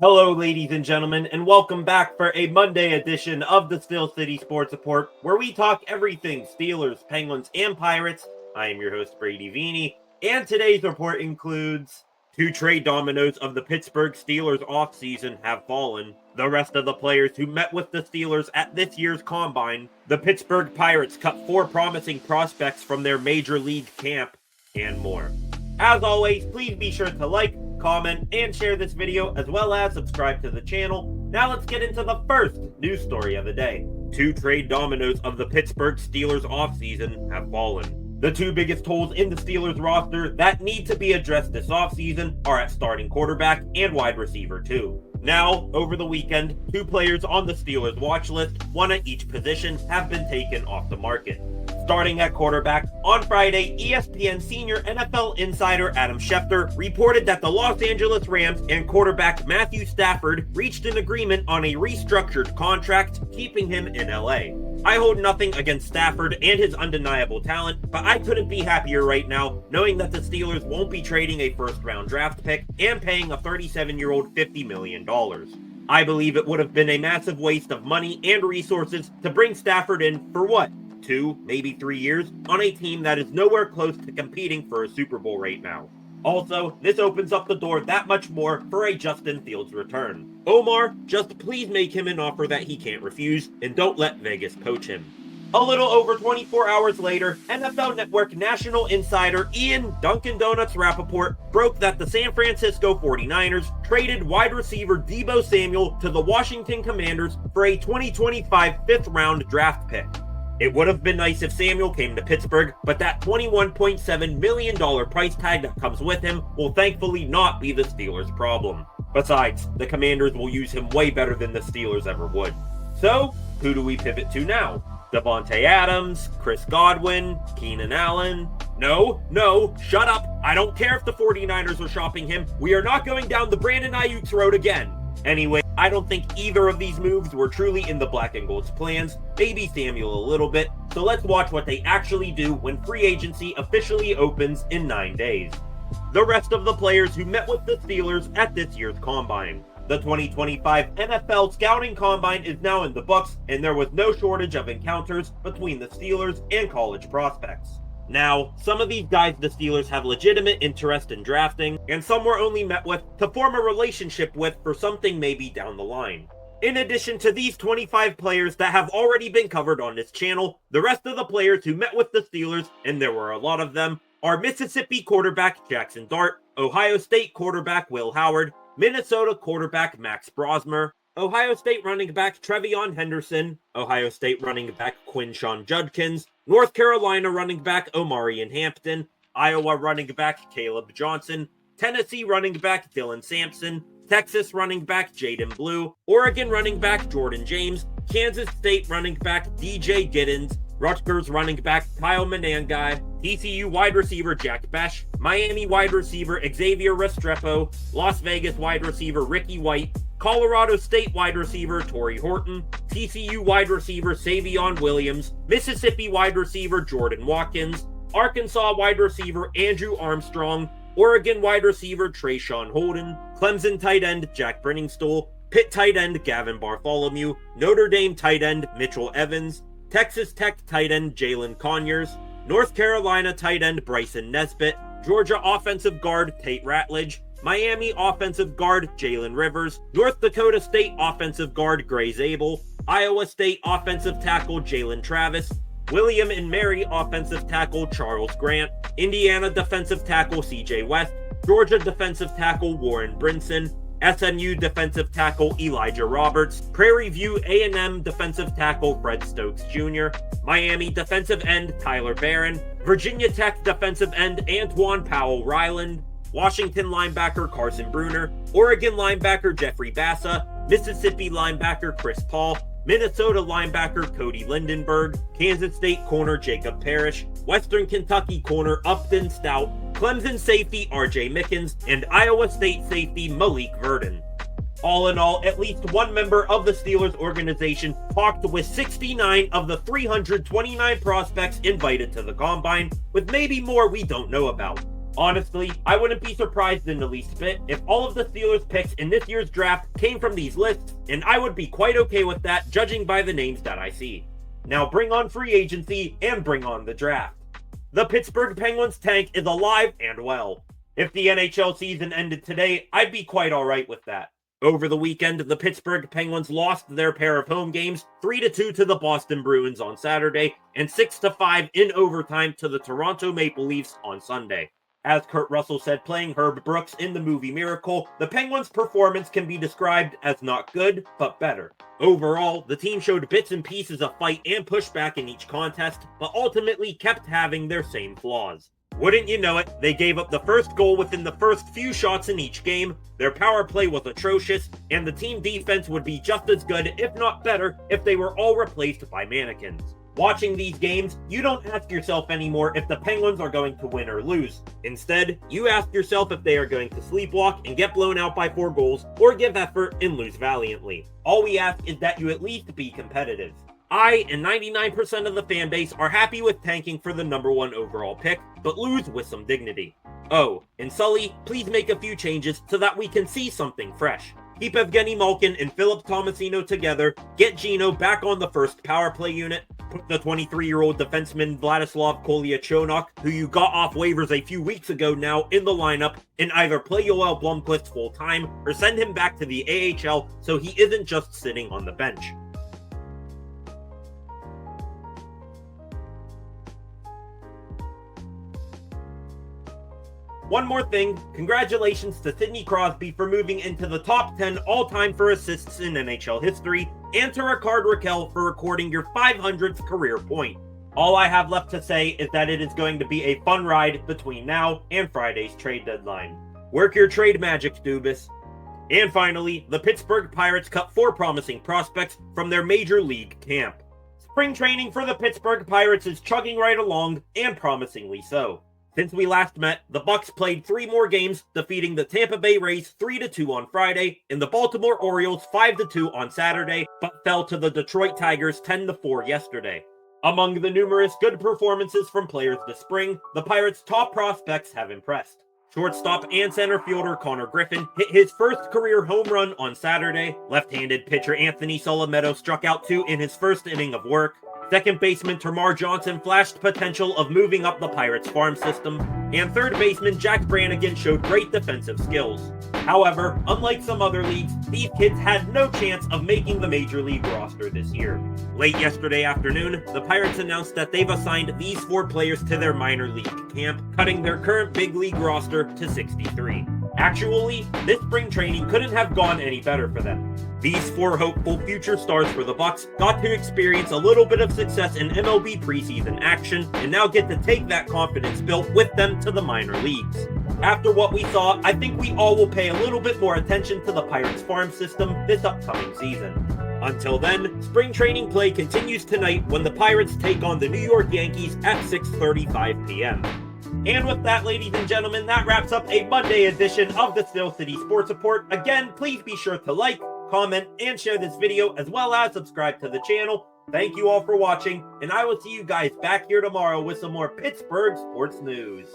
Hello, ladies and gentlemen, and welcome back for a Monday edition of the Steel City Sports Report, where we talk everything Steelers, Penguins, and Pirates. I am your host, Brady Vini, and today's report includes: two trade dominoes of the Pittsburgh Steelers offseason have fallen, the rest of the players who met with the Steelers at this year's Combine, the Pittsburgh Pirates cut 4 promising prospects from their Major League camp, and more. As always, please be sure to like, comment, and share this video, as well as subscribe to the channel. Now let's get into the first news story of the day. Two trade dominoes of the Pittsburgh Steelers offseason have fallen. The two biggest holes in the Steelers roster that need to be addressed this offseason are at starting quarterback and wide receiver too. Now, over the weekend, 2 players on the Steelers watch list, one at each position, have been taken off the market. Starting at quarterback, on Friday, ESPN senior NFL insider Adam Schefter reported that the Los Angeles Rams and quarterback Matthew Stafford reached an agreement on a restructured contract, keeping him in LA. I hold nothing against Stafford and his undeniable talent, but I couldn't be happier right now knowing that the Steelers won't be trading a first-round draft pick and paying a 37-year-old $50 million. I believe it would have been a massive waste of money and resources to bring Stafford in for what? 2, maybe 3 years, on a team that is nowhere close to competing for a Super Bowl right now. Also, this opens up the door that much more for a Justin Fields return. Omar, just please make him an offer that he can't refuse, and don't let Vegas poach him. A little over 24 hours later, NFL Network national insider Ian Dunkin' Donuts Rappaport broke that the San Francisco 49ers traded wide receiver Deebo Samuel to the Washington Commanders for a 2025 5th-round draft pick. It would have been nice if Samuel came to Pittsburgh, but that $21.7 million price tag that comes with him will thankfully not be the Steelers' problem. Besides, the Commanders will use him way better than the Steelers ever would. So, who do we pivot to now? Devontae Adams, Chris Godwin, Keenan Allen? No, shut up. I don't care if the 49ers are shopping him. We are not going down the Brandon Ayuk's road again. Anyway, I don't think either of these moves were truly in the Black and Gold's plans, maybe Samuel a little bit, so let's watch what they actually do when free agency officially opens in 9 days. The rest of the players who met with the Steelers at this year's Combine. The 2025 NFL Scouting Combine is now in the books, and there was no shortage of encounters between the Steelers and college prospects. Now, some of these guys the Steelers have legitimate interest in drafting, and some were only met with to form a relationship with for something maybe down the line. In addition to these 25 players that have already been covered on this channel, the rest of the players who met with the Steelers, and there were a lot of them, are Mississippi quarterback Jackson Dart, Ohio State quarterback Will Howard, Minnesota quarterback Max Brosmer, Ohio State running back Trevion Henderson, Ohio State running back Quinshawn Judkins, North Carolina running back Omarion Hampton, Iowa running back Caleb Johnson, Tennessee running back Dylan Sampson, Texas running back Jaden Blue, Oregon running back Jordan James, Kansas State running back DJ Giddens, Rutgers running back Kyle Manangai, TCU wide receiver Jack Besh, Miami wide receiver Xavier Restrepo, Las Vegas wide receiver Ricky White, Colorado State wide receiver Torrey Horton, TCU wide receiver Savion Williams, Mississippi wide receiver Jordan Watkins, Arkansas wide receiver Andrew Armstrong, Oregon wide receiver Trayshawn Holden, Clemson tight end Jack Brenningstool, Pitt tight end Gavin Bartholomew, Notre Dame tight end Mitchell Evans, Texas Tech tight end Jalen Conyers, North Carolina tight end Bryson Nesbitt, Georgia offensive guard Tate Ratledge, Miami offensive guard Jalen Rivers, North Dakota State offensive guard Gray Zabel, Iowa State offensive tackle Jalen Travis, William and Mary offensive tackle Charles Grant, Indiana defensive tackle CJ West, Georgia defensive tackle Warren Brinson, SMU defensive tackle Elijah Roberts, Prairie View A&M defensive tackle Fred Stokes Jr., Miami defensive end Tyler Barron, Virginia Tech defensive end Antoine Powell Ryland, Washington linebacker Carson Bruner, Oregon linebacker Jeffrey Bassa, Mississippi linebacker Chris Paul, Minnesota linebacker Cody Lindenberg, Kansas State corner Jacob Parrish, Western Kentucky corner Upton Stout, Clemson safety RJ Mickens, and Iowa State safety Malik Verdon. All in all, at least one member of the Steelers organization talked with 69 of the 329 prospects invited to the Combine, with maybe more we don't know about. Honestly, I wouldn't be surprised in the least bit if all of the Steelers' picks in this year's draft came from these lists, and I would be quite okay with that judging by the names that I see. Now bring on free agency and bring on the draft. The Pittsburgh Penguins tank is alive and well. If the NHL season ended today, I'd be quite alright with that. Over the weekend, the Pittsburgh Penguins lost their pair of home games 3-2 to the Boston Bruins on Saturday and 6-5 in overtime to the Toronto Maple Leafs on Sunday. As Kurt Russell said playing Herb Brooks in the movie Miracle, the Penguins' performance can be described as not good, but better. Overall, the team showed bits and pieces of fight and pushback in each contest, but ultimately kept having their same flaws. Wouldn't you know it, they gave up the first goal within the first few shots in each game, their power play was atrocious, and the team defense would be just as good, if not better, if they were all replaced by mannequins. Watching these games, you don't ask yourself anymore if the Penguins are going to win or lose. Instead, you ask yourself if they are going to sleepwalk and get blown out by 4 goals, or give effort and lose valiantly. All we ask is that you at least be competitive. I and 99% of the fan base are happy with tanking for the number 1 overall pick, but lose with some dignity. Oh, and Sully, please make a few changes so that we can see something fresh. Keep Evgeny Malkin and Philip Tomasino together, get Gino back on the first power play unit, put the 23-year-old defenseman Vladislav Kolyachonok, who you got off waivers a few weeks ago now, in the lineup, and either play Yoel Blomqvist full-time or send him back to the AHL so he isn't just sitting on the bench. One more thing, congratulations to Sidney Crosby for moving into the top 10 all-time for assists in NHL history, and to Rickard Rakell for recording your 500th career point. All I have left to say is that it is going to be a fun ride between now and Friday's trade deadline. Work your trade magic, Dubas. And finally, the Pittsburgh Pirates cut 4 promising prospects from their major league camp. Spring training for the Pittsburgh Pirates is chugging right along, and promisingly so. Since we last met, the Bucks played 3 more games, defeating the Tampa Bay Rays 3-2 on Friday and the Baltimore Orioles 5-2 on Saturday, but fell to the Detroit Tigers 10-4 yesterday. Among the numerous good performances from players this spring, the Pirates' top prospects have impressed. Shortstop and center fielder Connor Griffin hit his first career home run on Saturday. Left-handed pitcher Anthony Solometo struck out 2 in his first inning of work. Second baseman Termarr Johnson flashed potential of moving up the Pirates' farm system, and third baseman Jack Brannigan showed great defensive skills. However, unlike some other leagues, these kids had no chance of making the major league roster this year. Late yesterday afternoon, the Pirates announced that they've assigned these 4 players to their minor league camp, cutting their current big league roster to 63. Actually, this spring training couldn't have gone any better for them. These 4 hopeful future stars for the Bucks got to experience a little bit of success in MLB preseason action and now get to take that confidence built with them to the minor leagues. After what we saw, I think we all will pay a little bit more attention to the Pirates farm system this upcoming season. Until then, spring training play continues tonight when the Pirates take on the New York Yankees at 6:35 p.m. And with that, ladies and gentlemen, that wraps up a Monday edition of the Steel City Sports Report. Again, please be sure to like, comment, and share this video, as well as subscribe to the channel. Thank you all for watching, and I will see you guys back here tomorrow with some more Pittsburgh sports news.